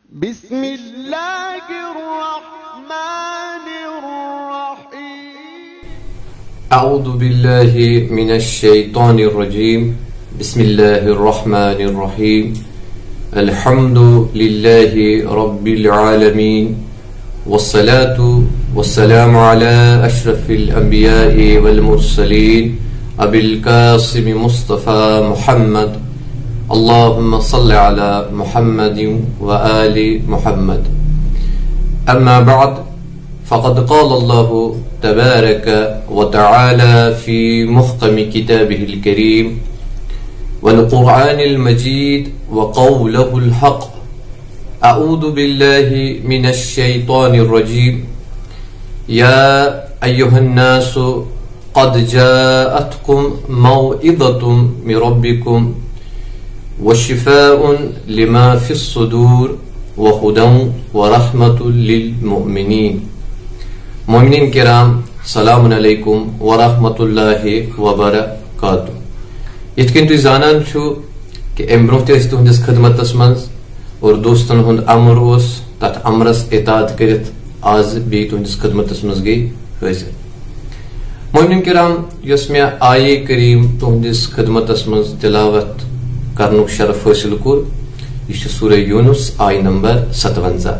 बिस्मिल्लाहिर्रहमानिर्रहीम। अऊज़ु बिल्लाहि मिनश्शैतानिर्रजीम। बिस्मिल्लाहिर्रहमानिर्रहीम। अल्हम्दुलिल्लाहि रब्बिल आलमीन वस्सलातु वस्सलामु अला अशरफिल अंबिया'i वल मुरसलीन अबिल कासिम मुस्तफा मुहम्मद। अल्लाहुम्मा सल्लि अला मुहम्मदिन व आलि मुहम्मद। अम्मा बअद फ़क़द क़ाल अल्लाहु तबारक व तआला फ़ी मुहकम किताबिहिल करीम वल क़ुरआनिल मजीद व क़ौलुहुल हक़। अऊज़ु बिल्लाहि मिनश शैतानिर रजीम। या अय्युहन्नासु क़द जाअतकुम मौइज़तुम मिर रब्बिकुम व शिफ़ाउन लिमा फ़िस सुदूर व हुदन व रहमतुल लिल मुमिनीन। मोमिनीन किराम सलामुन अलैकुम व रहमतुल्लाहि व बरकातुहू। यिथ कनि तुम जानन छु कि एम ब्रोह तुहंदिस खिदमतस मंज और दोस्तन हुंद अमर ओस तथ अमरस इताअत करित आज भी तुहंदिस खिदमतस मंज गई हाजिर। मोमिनीन किराम यस मे आये करीम तुहंदिस खिदमतस मंज तिलावत करनुक शरफ हासिल कोर यह सूरह यूनुस आय नंबर 57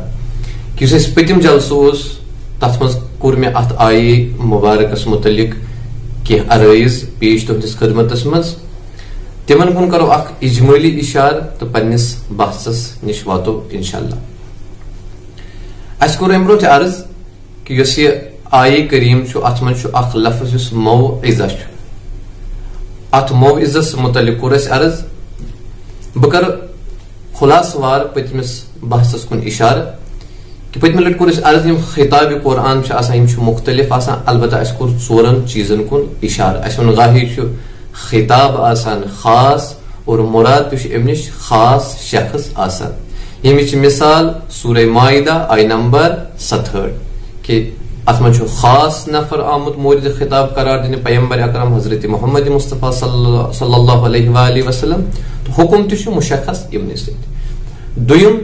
कि पतिम जलसो तथ मज कोर मे अत आये मुबारकस मुतलिक कह अरइज पेश तुहंदिस खिदमतस मज। तिमन कुन करो अख इजमाली इशार तो पन्निस बहसस निश वातो इंशाअल्लाह। अस कोर अम ब्रोह अर्ज कि यस यह आये करीम अत मन अख लफ्ज युस मौइज़ा अत मौइज़स मुतलिक कोर अस अर्ज। बह कर खुलासवार पतमिस बहसस कुन इशार कि पतमे लट कोर अर्ज यम खिताब कुरान मुख्तलिफ अलबत्ता अस कोर चोरन चीजन कुन इशार। अस वन गाही खिताब आसान खास और मुराद अम निश खास शख्स आसान। यमिच मिसाल सूरह माइदा आय नंबर 67 कि अत मन खास नफर आमुत मोरिद खिताब करार दिन पैगंबर अकरम हजरत मोहम्मद मुस्तफा सल्लल्लाहु अलैहि वसल्लम। तो हुकुम तुम मुशख्खस यमने सत। दुयम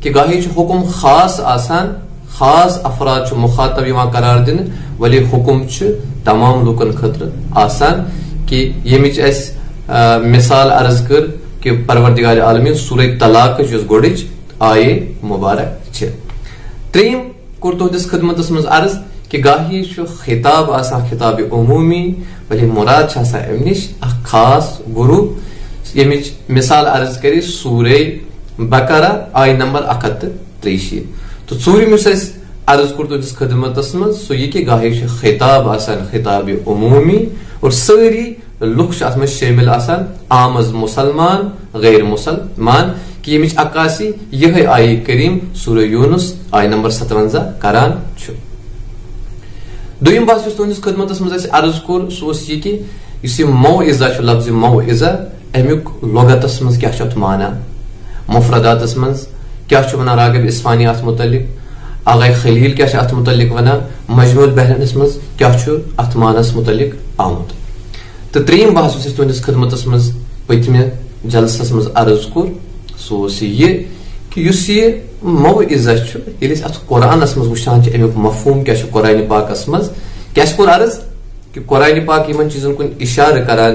कि गाही हुकुम खास आसान खास अफराद मुखातब करार दिन वली हुकुम तमाम लूकन खतर आसान कि यमिच मिसाल अर्ज कर कि परवरदिगार आलमीन सूरह तलाक गोडिच आये मुबारक। त्रीम कोर तुहदिस खिदमतस मज अर्ज कि गाही खिताब आसान खिताब उमूमी वली मुराद अम निश खास गुरु। यमिच मिसाल अर्ज करी सूरह बकरा आय नंबर 163। तो चूरिम अर्ज कोर तुहदिस खिदमतस मज सो यह कि गाही खिताब आसान खिताब उमूमी और सारी लुक शामिल आसान आमज मुसलमान गैर मुसलमान कि यमिच अक्कासी यह आये करीम सूरह यूनुस आय नंबर 57 करान छु। दुयम बात तुहंदिस खिदमतस मज अर्ज कोर सो यह कि मौइज़ा लफ्ज मौइज़ा अमुक लुगतस मज क्या माना मुफरदातस मज क्या वन रागिब इस्फानी अत मुतलिक आगा खलील क्या अत मुतलिक वन मजमूल बहरनस मज क्या अत मानस मुतलिक आमुत। तो त्रीम बहस तुहंदिस खिदमतस मज पतमे जलसस मज अर्ज कोर सो यह कि मौइज़ा अत कुरानस मज वुचान अमुक मफहूम क्या कुरान पाकस मज क्या कोर अर्ज कि कुरान पाक यमन चीजन कुन इशार करान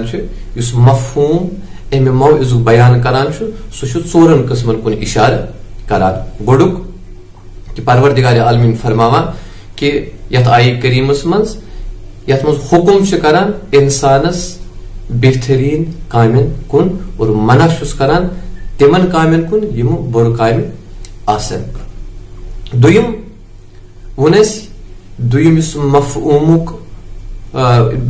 मफहूम अमे मौइज़ुक बयान करान सह चोरन किस्मन कुन इशार करान। गोडुक कि परवरदिगार आलमीन फरमावान कि यथ आये करीमस मज यथ मज हुकुम करान इंसानस बेहतरीन कामन कुन और मना करान तिमन कामन कुन यम बुर काम आसन। दुयम वन दुयम मफहूमुक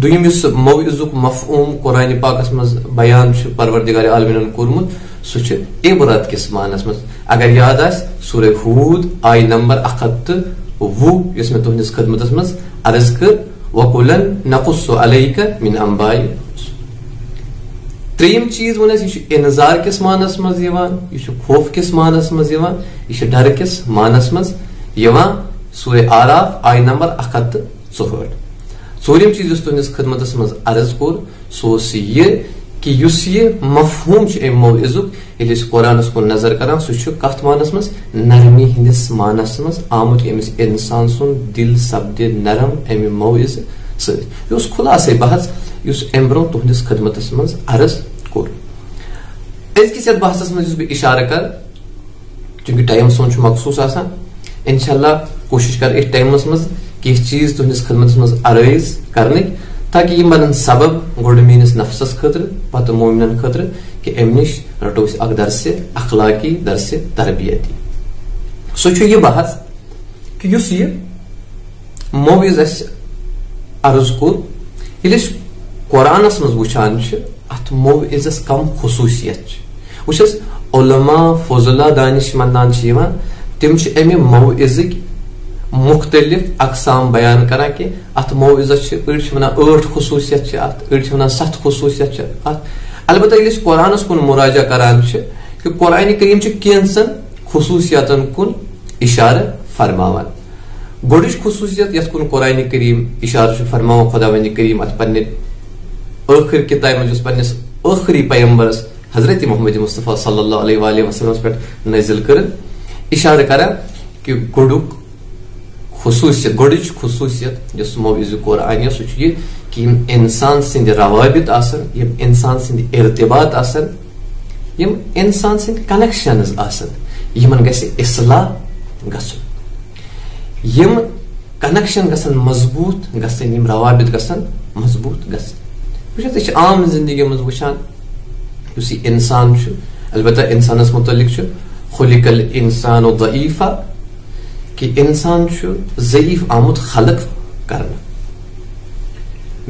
दुयम मौइज़ुक मफहूम कुरान पाकस मज बयान परवरदिगार आलमीन कोरमुत सह इबरत किस मानस मज। अगर याद आस सूरह हूद आय नंबर 120 यस में तुहंदिस खिदमतस मज अर्ज कर वकुलन नकुस्सु अलैका मिन अंबाइ। त्रीम चीज वन इंजार किस मानस मज यह खौफ किस मानस मज यह डर किस मानस मज सूरह आराफ आय नंबर 164। चूरिम चीज तुहंदिस खिदमतस मज अर्ज कोर सो यह कि युस ये मफहूम मौइजुक ये कुरानस कुन नजर करान सह कथ मानस मज नरमी हंदिस मानस मज आमुत अमिस इंसान सुन दिल सपदे नरम अमि मौइज सह खुलासे बहस अम ब्रो तुहदिस खदमतस मज अर्ज कोर अजकिस यथ बहसस मज बह इशारा कर चूंकि टाइम सोन मखसूस आसान इंशाल्लाह कोशिश कर इस टाइमस मज कि चीज तुहदिस खदमतस मज अर्ज करने ताकि यह बनन सबब गोड मीनिस नफ्सस खतर पत मोमिनन खतर कि अम निश रटो अख दरस अखलाकी दरस तरबियती सह यह बहस कि युस यह मौइज अर्ज कोर ये कुरानस मज वुचान अत मौइजस कम खुसूसियत वुचस उलमा फजुला दानिशमंदान तिम अमि मौइज़क मुख्तलिफ अकसाम बयान करा कि अत मौइज़स वन 8 खुसूसियत अड़ 7 खुसूसियत अलबत्ता ये कुरानस कुन मुराजा करान कि कुरान करीम कैंसन खुसूसियतन कुन इशारा फरमावान गोडिश खुसूसियत यथ कुन कुरान करीम इशारा फरमावा खुदावंद करीम अत पन्ने आखिर किताब मज पन्निस आखिरी पैगंबरस हजरत मोहम्मद मुस्तफा सल्लल्लाहु अलैहि वसल्लम पे नाजिल कर इशारा करा कि गोडुक खुसूसियत गोडिच खुसूसियत जो मौइज़ कुरान सह कि इंसान सिंद रवाबित आसन यम इंसान सिंद इर्तिबात आसन यम इंसान सिंद कनेक्शंस आसन यमन गसे इस्लाह गसन यम कनेक्शन गसन मजबूत गसन यम रवाबित गसन मजबूत गसन बस आम जिंदगी मज वुचान उसी इंसान अलबत्ता इंसानस मुतल्लिक खुलिकल इंसान दईफा कि इंसान ज़ईफ आमुत खलक करना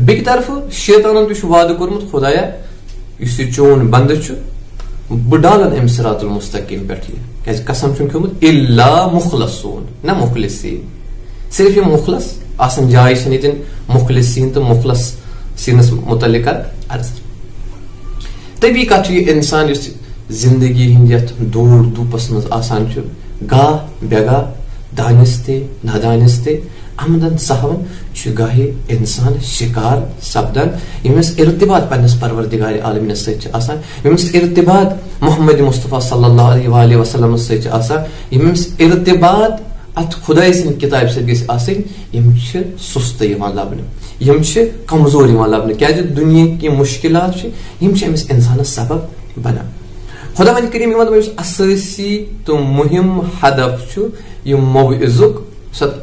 बेक तरफ शैतानन तुम वाद कोरमुत खुदाया इस चोन बंद बह डालन अम सिरातुल मुस्तकीम पे कसम खमुत इल्ला मुखलसून न मुखलिसीन सिर्फ ये मुखलस आसन जाय मुखलिसीन तो मुखलसीनस मुतल्लिक अर्ज तभी कत इंसान जिंदगी हंद दूर दूपस मज आसान गाह बेगाह दानिस्ते नादानिस्ते आमदन सहवन गाहे इंसान शिकार सपदन यमिस इर्तिबात पन्निस परवरदिगार आलमीन सत यमिस इर्तिबात मोहम्मद मुस्तफा सल्लल्लाहु अलैहि वसल्लम सत यमिस इर्तिबात अत खुदाई सिंद किताब सत सुस्त लबन यम कमजोर लबन क्या दुनिया की मुश्किलात अमिस इंसान सबब बना खुदावंद करीम असासी तो मुहिम हदफ मौइज़ुक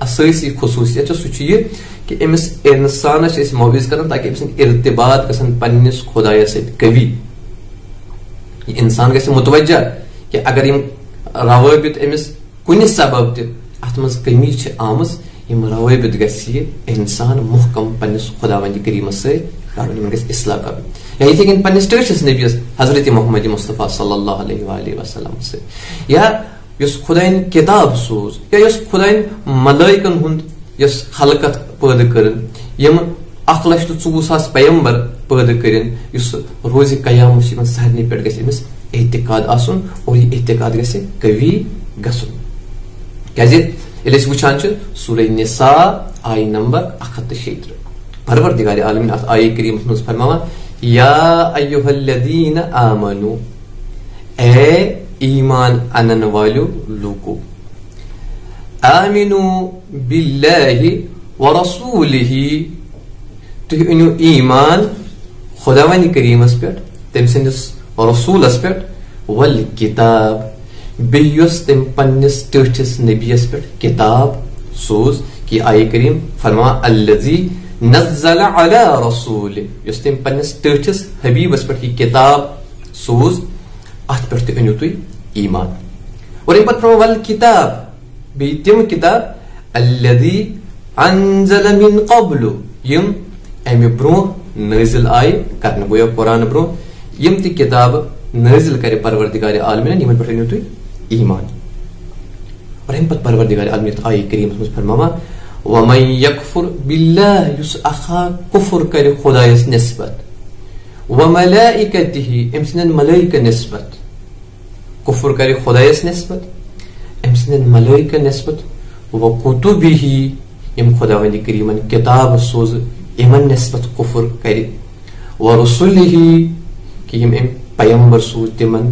असासी खुसूसियत सह कि अमिस इंसानस मौइज़ कर ताकि अमिस इर्तिबात गसन पन्निस खुदाया सत कवी इंसान गसे मुतवज्जा कि अगर यम रवाबित अमिस कुन सबब अत मज कमी आमज यम रवाबित गसी इंसान मुहकम पन्निस खुदावंद करीम सत इस्लाह कर या इथे कन पन्निस टर्चस नबीस हजरत मोहम्मद मुस्तफा सल्लल्लाहु अलैहि वसल्लम से या यस खुदाइन किताब सोज या यस खुदाइन मलाइकन हुंद यस खलकत पैदा करन यम 1,04,000 पैगंबर पैदा करन यस रोज कयामत यमन सारनी पे गस अमिस एतिकाद आसन और ये एतिकाद गसे कवी गसन क्याजे एलिस वुचान सूरह निसा आय नंबर 176 परवरदिगार आलमीन आय करीम में फरमावा या अय्युहल्लज़ीना आमनू ए ईमान अनन वालो लोगो आमिनू बिल्लाहि व रसूलिहि तुम ईमान खुदावंद करीमस पे तम सिंदिस रसूलस पे वल किताब बेयुस तम पन्निस टठिस नबीस पे किताब सोज कि आय करीम फरमा अल्लज़ी नज़्ज़ल अला रसूल यस तम पन्निस टठिस हबीबस पे की किताब सोज अत पे अनु तुम ईमान और अम पे वल किताब बे तम किताब अल्लज़ी अनज़ल मिन क़ब्लु यम अमि ब्रो नाज़िल आय करने गो कुरान ब्रो यम ति किताब नाज़िल करे परवरदिगार आलमीन यमन पे अनु तुम ईमान और अम पे परवरदिगार आलमीन आय करीम में फरमावा वमन यकफुर बिल्लाह युस अखा कुफ्र करे खुदायस निस्बत व मलाइकतिहि अमसिन मलाइका निस्बत कुफ्र करे खुदायस निस्बत अमसिन मलाइका निस्बत व कुतुबिहि यम खुदावंद करीमन किताब सोज यमन निस्बत कुफ्र करे व रसूलिहि कि यम पैगंबर सूज तिमन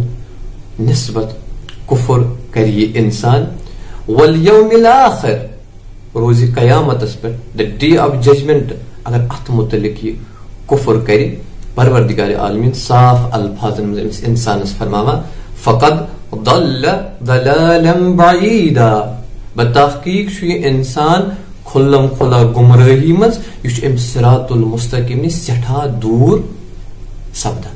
निस्बत कुफर कर ये इंसान वल यौमिल आखिर रोज कयामतस पे द डे ऑफ जजमेंट अगर अत मुतलिक ये कुफर करे परवरदिगार आलमीन साफ अल्फाजन में इंसानस फरमावा फकद दल्ल दलालन बईदा बतहकीक छु ये इंसान खुल्लम खुला गुमराही मज युश एम सिरातुल मुस्तकीम नि सेठा दूर सपदा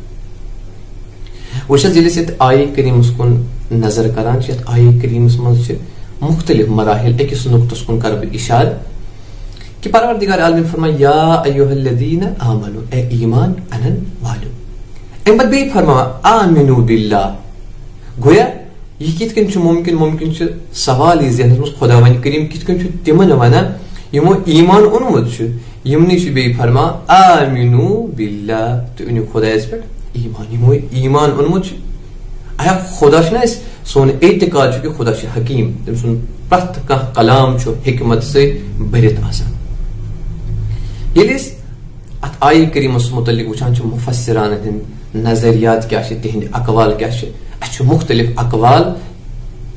वशत जिले से आये करीम कुन नजर करान छ आये करीम मज छ मुख्तलिफ मराहिल अकिस नुक्तस कुन कर इशार कि परवरदिगार आलमीन फरमाया या अय्युहल्लज़ीना आमनू ए ईमान अनन वालो एम बद बे फरमाया आमिनु बिल्लाह गोया ये कित कन मुमकिन छ सवाल इज जहन में खुदा वन करीम कित कन छ तिमन वना यमो ईमान उनमत छ यमनी छ बे फरमाया आमिनु बिल्लाह तो इन खुदा इस पे ईमान यमो ईमान उनमत छ आया खुदा छ न सोन एतिकाद छ कि खुदा छ हकीम तम सुन प्रत का कलाम छ हिकमत से भरित आसान यलिस अत आये करीमस मुतल्लिक वुचान छ मुफस्सिरान हिंद नजरियात क्या छ तिहिंद अकवाल क्या छ अच्छ मुख्तलिफ अकवाल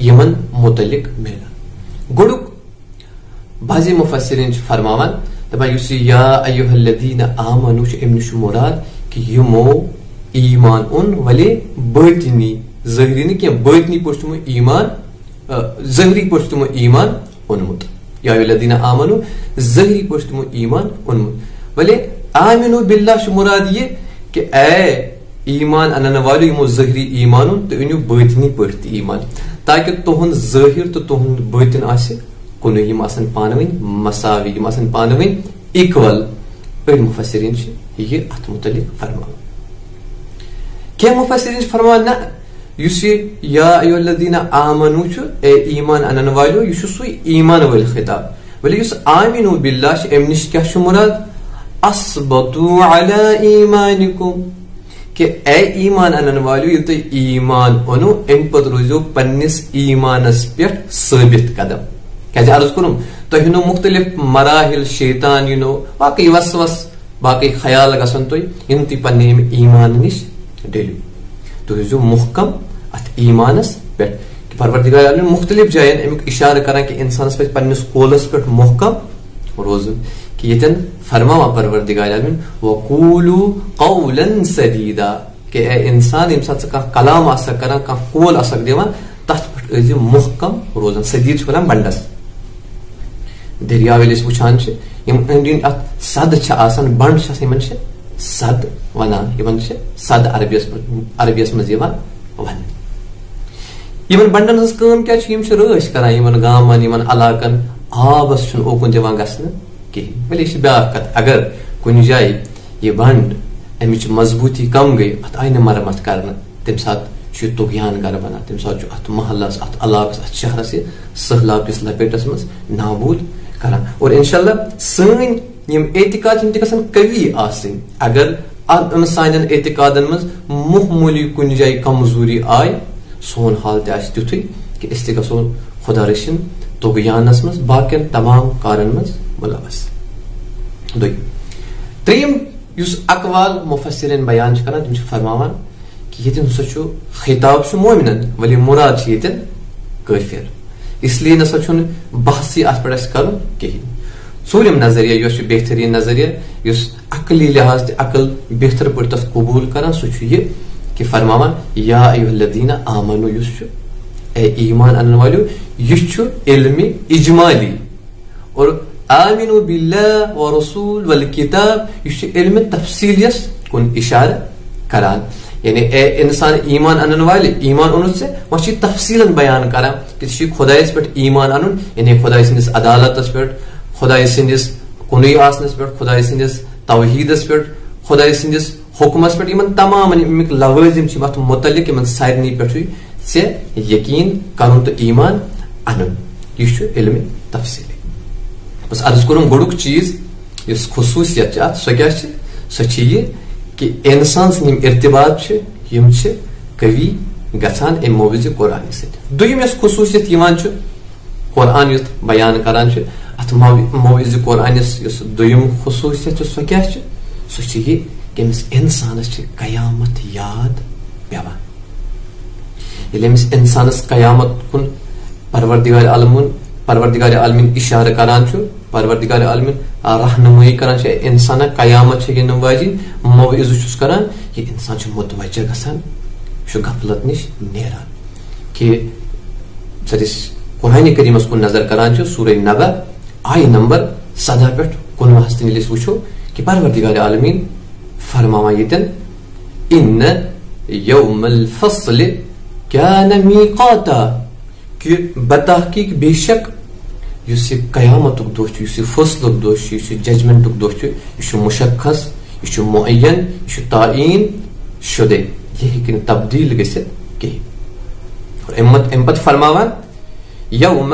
यमन मुतल्लिक मिला गुडुक बाजी मुफस्सिरीन छ फरमावन तबा युसी या अय्युहल्लज़ीना आमनू छ इमन छ मुराद कि यमो ईमान उन वले बतिनी ज़ाहिरी ने क्या बतिनी पश्तुमो ईमान ज़ाहिरी पश्तुमो ईमान उनमुत या अय्युहल्लज़ीना आमनू ज़ाहिरी पश्तुमो ईमान उनमुत वले आमिनु बिल्लाह छ मुराद ये कि ए ईमान अनन वालो यमो ज़ाहिरी ईमान तो इनु बतिनी पढ़ती ईमान ताकि तुहन ज़ाहिर तो तुहन बतिन आसे कुन यम आसन पानवइन मसावी यम आसन पानवइन इक्वल अड़ मुफस्सिरीन छ ये अत मुतल्लिक फरमावन क्या मुफस्सिरीन फरमान ना युसी या अय्युहल्लज़ीना आमनू छ ए ईमान अनन वालो युस सुई ईमान वल खिताब वली युस आमिनु बिल्लाह छ एमनिश क्या छ मुराद अस्बतु अला ईमानिकुम कि ए ईमान अनन वालो ये तो ईमान ओनु एम पद रोजो पन्निस ईमानस पे साबित कदम क्या अर्ज करूं तो हिनो मुख्तलिफ मराहिल शैतान यू नो बाकी वसवस बाकी ख्याल गसन तो इनती पन्ने ईमान निश डेलू तो जो मुहकम अत ईमानस पे कि परवरदिगार आलमीन मुख्तलिफ जायन अमिक इशारा करा कि इंसानस पे पन्निस कोलस पे मुहकम रोजन कि यतन फरमावा परवरदिगार आलमीन वकूलू कौलन सदीदा कि ए इंसान इमसा का कलाम आसा करा का कोल आसा देवा तथ पे जो मुहकम रोजन सदीद छ वनान बंडस दरियावेलिस वुचान छ यम इंडियन अत सद छ आसान बंड छ यमन छ सद वनान यमन छ सद अरबियस में यमन वन यमन बंडन हस काम क्या छ यम छ रश करा यमन गामन यमन अलाकन आबस छ ओकुन देवान गसन कि वली छ ब्याकत अगर कुन जाय ये बंड अमिच मजबूती कम गई अत आइन मरम्मत करना तम साथ छ तुगयान कर बना तम साथ छ अत महल्लास अत अलाकस अत शहर से सहलाब किस लपेटस में नाबूद करा और इंशाल्लाह सैन यम एतिकाद हम गसन कवी आसिन अगर अन सानन एतिकादन में मुहमूली कुन जाय कमजोरी आय सोन हालत आस तुथि कि इस गसो खुदा रशिन तुगयानस में बाकिन तमाम कारण में मुलवस दुई त्रीम युस अकवाल मुफस्सिरीन बयान करना तुम फरमावन कि यतन सो खिताब छ मोमिनन वली मुराद छ यतन काफिर इसलिए न सो बहसी अत पे कर कहीं सूर्यम नजरिया यो बेहतरीन नजरिया युस अकली लिहाज अकल बेहतर पे तस कबूल करा सो ये कि फरमावन या अय्युहल्लज़ीना आमनू युस ए ईमान अनन वालो युस इल्मी इजमाली और आमिनु बिल्लाह व रसूल वल किताब युस इल्म तफसीलियस कुन इशारा करान यानी ए इंसान ईमान अनन वाले ईमान उन से वह तफसीलन बयान करा कि खुदाइस पे ईमान अन यानी खुदाई सिंदिस अदालतस पे खुदाई सिंदिस कुनुई आसनस पे खुदाई सिंदिस तौहीदस पे खुदाई सिंदिस हुक्मस पे इमन तमाम अमिक लवाजिम छ मत मुतल्लिक इमन सारनी पे से यकीन करुन तो ईमान अनन युश इल्म तफसील बस अर्ज करूं गुडुक चीज इस खुसूसियत सो क्या सो ये कि इंसान सम इर्तिबात यम कवि गसान अम मौज कुरान सत दुयम यस खुसूसियत कुरान युत बयान करान अत मौज कुरान दुयम खुसूसियत सो क्या सो ये कि अमिस इंसानस कयामत याद पेवान। यदि अमिस इंसानस कयामत कुन परवरदिगार आलमीन इशारा करान छु, परवरदिगार आलमीन रहनुमाई करान छु इंसान कयामत गिन वाजिन मौइज़ छुस करान, ये इंसान छु मुतवज्जह गसान छु गफलत निश नेरान। कि सदिस कुरान करीमस कुन नजर करान छु सूरह नबा आय नंबर 17 पे 19 तनिलिस वुछो कि परवरदिगार आलमीन फरमावा यतन इन्न यौमल फस्ल कान मीक़ाता कि बतहकीक बेशक युस कयामतुक दोह छु, युस फसलुक दोह छु, युस जजमेंटुक दोह छु, यह मुशक्खस, यह मुअय्यन, यह तायीन शुदे, यह हेकिन तब्दील गसित कहीं। और अम्मत फरमावान यौम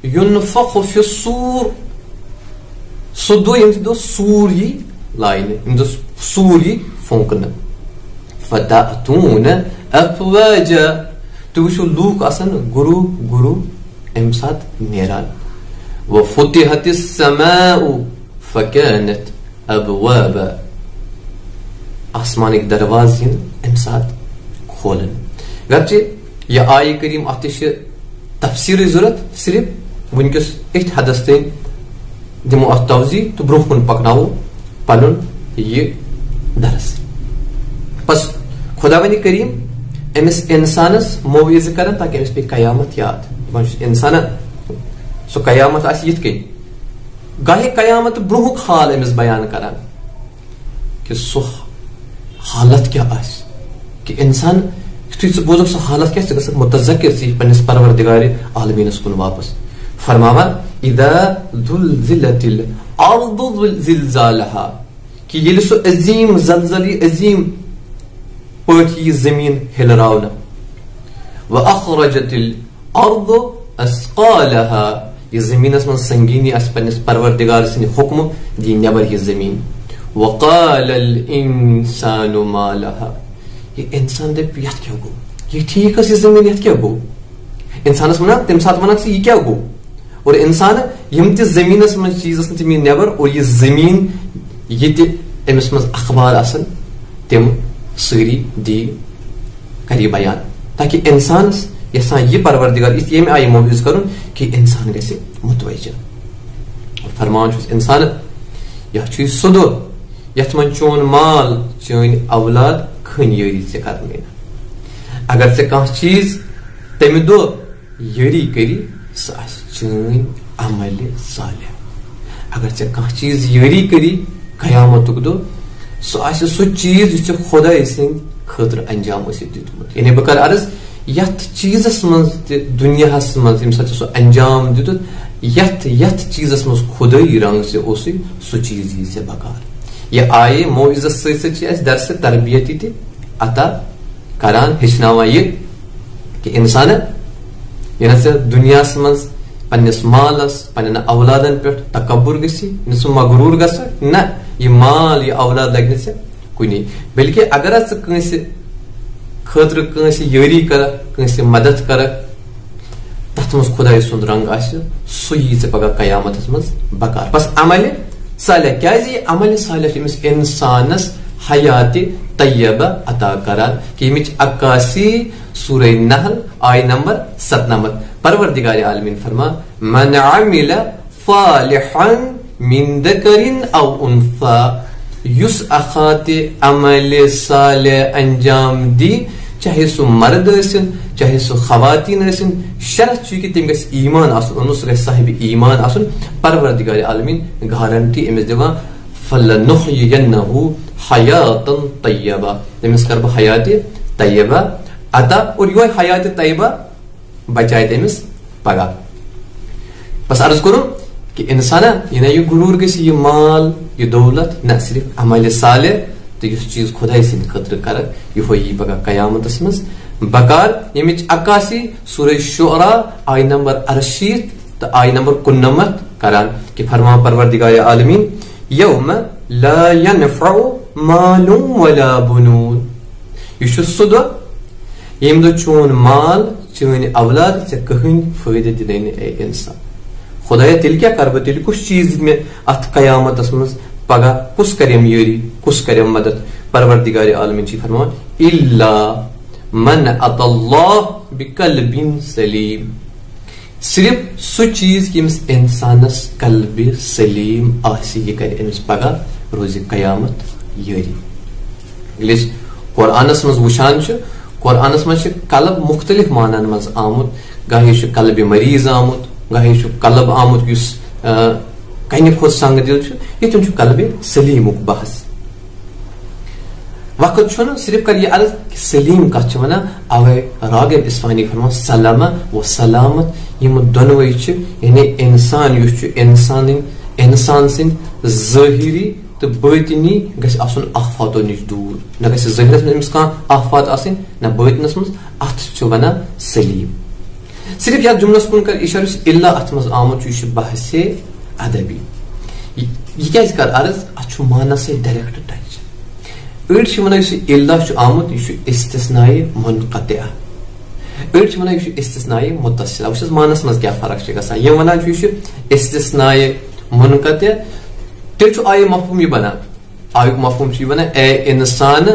युनफ़ख़ु फ़िस्सूर, सुदो यम दो सूर यी लाइने, यम दो सूर यी फुंकन, फ़तअतून अफ़वाजा, तो वुछो लूक आसन गुरु गुरु अम सात नेरान। वफ़ुतिहतिस समाउ फ़कानत अबवाबा, आसमानिक दरवाज़ यन अम सात खोलन। गर्चे यह आय करीम अतिश तफसीर जरूरत सिर्फ वनकस इथ हदस तन दिमो अत तवजी तो ब्रोह कुन पकनावो पनुन ये दरस। बस खुदावंद करीम अमिस इंसानस मौइज़ करन ताकि अमिस पे कयामत याद। इंसान सो कयामत आस यिथ कन गाहे कयामत ब्रोहुक हाल अमिस बयान करान कि सो हालत क्या आस कि इंसान बोजक सो हालत क्या गस मुतज़क्किर सी पन्निस परवरदिगार आलमीनस कुन वापस। फरमावा इदा ज़ुलज़िलतिल अर्दु ज़िलज़ालहा कि येल सो अजीम ज़लज़ली अजीम पटी जमीन हिलरावना, व अखरजतिल अर्दु अस्क़ालहा, ये जमीनस मन संगीनी आस पन्निस परवरदिगार सिन हुक्म दी नेबर ये जमीन। व क़ालल इंसानु मा लहा, ये इंसान दे यथ क्या गो, ये ठीक है जमीन यथ क्या गो। इंसानस वना तम साथ वना ये क्या गो, और इंसान यम ते जमीनस मन चीजस तमी नेबर, और ये जमीन ये अमिस मज अखबार आसन तम सारी दी करी बयान, ताकि इंसान यसान ये परवरदिगार इस ये आय मौइज़ करुन कि इंसान गसे मुतवज्जह। और फरमान इंसान यह चीज सुदो यथ मन चोन माल चोन औलाद खन यरी से करने, अगर से कह चीज तम दो यरी करी सह चोन अमल सालिह। अगर से कह चीज यरी करी कयामतुक दो सो चीज खुदा सद खतर अंजाम दितमुत। यानी बह कर अर्ज यथ चीजस मज दुनियास मज यम सो अंजाम दित यथ यथ चीजस मज खुदाई रंग से सो चीज यी से बकार। यह आये मौइज़ सत दरस तरबियती ते अता करान हेचनावा ये कि इंसान यह दुनियास मज पन्निस मालस पन्न औलादन पे तकब्बुर गसी सह मगरूर गस न यह माल यह औलाद लगे से कुनी, बल्कि अगर कंस खतर कंस यरी कर मदद कर तथ मज खुदा सुंद रंग सह यी पगह कयामत मज बकार। बस अमल सालिह क्या अमल सालिह अमिस इंसानस हयात तय्यबा अता करान कि यमिच अक्कासी सूरह नहल आय नंबर 97। परवरदिगार आलमीन फरमा मन अमिला सालिहन मिन दकरिन औ उन्सा, युस अखाते अमल सालिह अंजाम दी, चाहे सो मर्द आसिन चाहे सो खवातीन आसिन, शर्त कि तम गस ईमान आसन, सह गस साहिब ईमान आसन। परवरदिगार आलमीन गारंटी अमिस दिवान फलनुहयियन्नहु हयातन तय्यबा, तमिस कर हयात तय्यबा अता, और यो हयात तय्यबा बचाए तमिस पगा। बस अर्ज करो कि इंसान ये गुरूर गस ये माल ये दौलत न सिर्फ अमल सालिह तो यह चीज खुदा सद खतर कर यह पगह कयामत मज बकार। यमिच अक्कासी सूरह शुअरा आय नंबर 68 तो आय नंबर 89 करान कि फरमा परवरदिगार आलमीन यौम ला यनफ़उ मालुम वला बुनून, यह सो दो यम दो चोन माल चोन औलाद से कहीं फायदे दिन इंसान। खुदाया तिल क्या कर तिल कुछ चीज में अत कयामत मज पगह कुस करम यारी कुस करम मदद परवरदिगार आलमीन छी फरमान इल्ला मन अतल्लाह बिकल्बिन सलीम सिर्फ सु चीज यमिस इंसानस कल्ब सलीम आसी ये कर अमिस पगह रोज कयामत यारी इस कुरानस मज वुचान कुरानस मज कल्ब मुख्तलिफ मानन मज आमुत गाहे कल्ब मरीज आमुत गाहे कल्ब आमुत युस कहीं खुद संग दिल ये कल्ब सलीम बहस वक्त सिर्फ कर अर्ज कि सलीम कत वन अवे रागिब इस्फानी फरमा सलामा व सलामत यम दोनवे यानी इंसान इंसान सिंद ज़ाहिरी तो बातिनी गस आसन आफातो निश दूर न गस ज़ाहिरस में कह आफात आसिन न बातिनस मज अत वन सलीम सिर्फ या जुमलस कुन कर इशारा इल्ला अत मज आमुत बहसे अदबी यह कर अर्ज अत माना से डायरेक्ट टच अड़ वन इल्ला आमुत यह इस्तिस्नाई मुनक़तिअ अड़ वन इस्तिस्नाई मुत्तसिला वुस मानस मज क्या फर्क गसान यह वन इस्तिस्नाई मुनक़तिअ तेल आय मफहूम यह बना आयुक मफहूम वन ए इंसान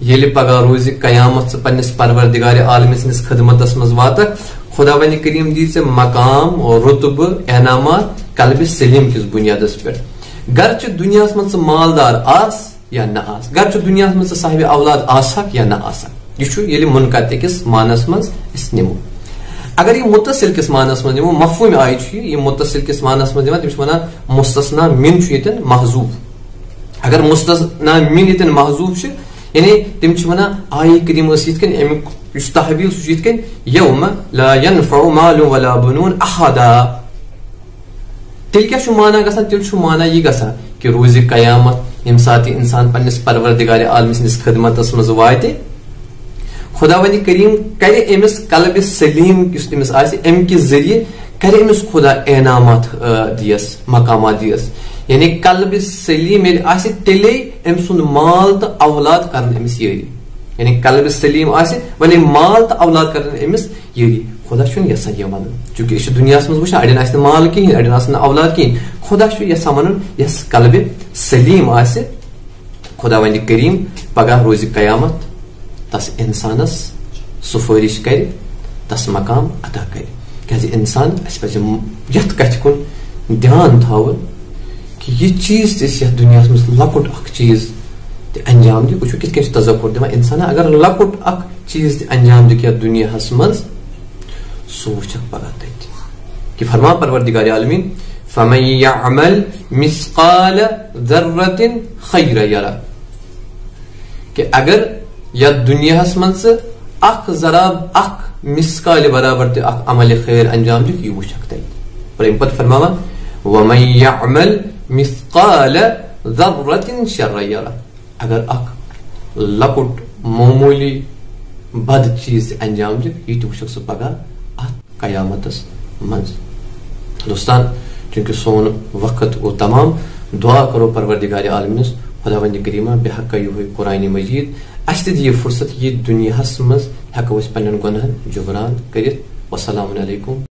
ये पगह रोज कयामत पन्निस परवरदिगार आलमी सिंदिस खिदमतस मज वातक खुदा वन करीम दी से मकाम और रुतब एनामात कल्ब सलीम किस बुनियादस पे गर्च दुनिया मज मालदार आस या न आस गर्च दुनिया मज साहिब औलाद आसक या न आसक यह मुनक़ति किस मानस मज निमो अगर यह मुत्तसिल किस मानस मज निमो मफहूम आय यह मुत्तसिल किस मानस मज तम वन मुस्तस्ना मिन महजूब अगर मुस्तस्ना मिन ये महजूब यानी तम वन आय करीम अमिक तहवील सह यौम ला यनफउ मालुन वला बनून अहदा तेल क्या माना गसान तेल माना यह गसान कि रोज कयामत यम सात इंसान पन्निस परवरदिगार आलमी सिंदिस खिदमतस मज वाते खुदा वन करीम करे अमिस कल्ब सलीम अमिस अम कि जरिए करे अमिस खुदा एनामात दियस मकामात दियस यानी कल्ब सलीम तेले अम सुंद माल तो औलाद कर अमिस यारी यानी कल्ब सलीम वन माल तो औलाद कर अमिस यारी खुदा यसान यह वन चूंकि दुनिया मज वो अड़न माल कहें अड़न औलाद कहें खुदा यसान वन यस कल्ब सलीम खुदा वन करीम पगह रोज कयामत तस इंसानस सुफारिश कर तस मकाम अदा कर क्या इंसान यथ कथ कुन ध्यान थावन कि यह चीज यह दुनिया मज लकुट अख चीज अंजाम दी वो कित तजक्कुर दिवान इंसान अगर लकुट अख चीज अंजाम दी दुनिया मज सो वुचक पगह तत कि फरमा परवरदिगार आलमीन फमन यअमल मिस्काल ज़र्रतिन खैरन यरा कि अगर या दुनिया मज अख जरा अख मिस्काल बराबर अख अमल खैर अंजाम दी यह वुचक तत पर फरमावा वमन यअमल मिस्काल ज़र्रतिन शर्रन यरा अगर अख लकुट मामूली बद चीज अंजाम दी यह वुचक सह पगह कयामतस मज दोस्तान चूंकि सोन वक्त वो तमाम दुआ करो परवरदिगार आलमीनस खुदा वन करीमा बेहक यह कुरान मजीद अस दी फुर्सत यह दुनिया मज हेको पन्न गुनाहन जुबरान कर। वस्सलामु अलैकुम।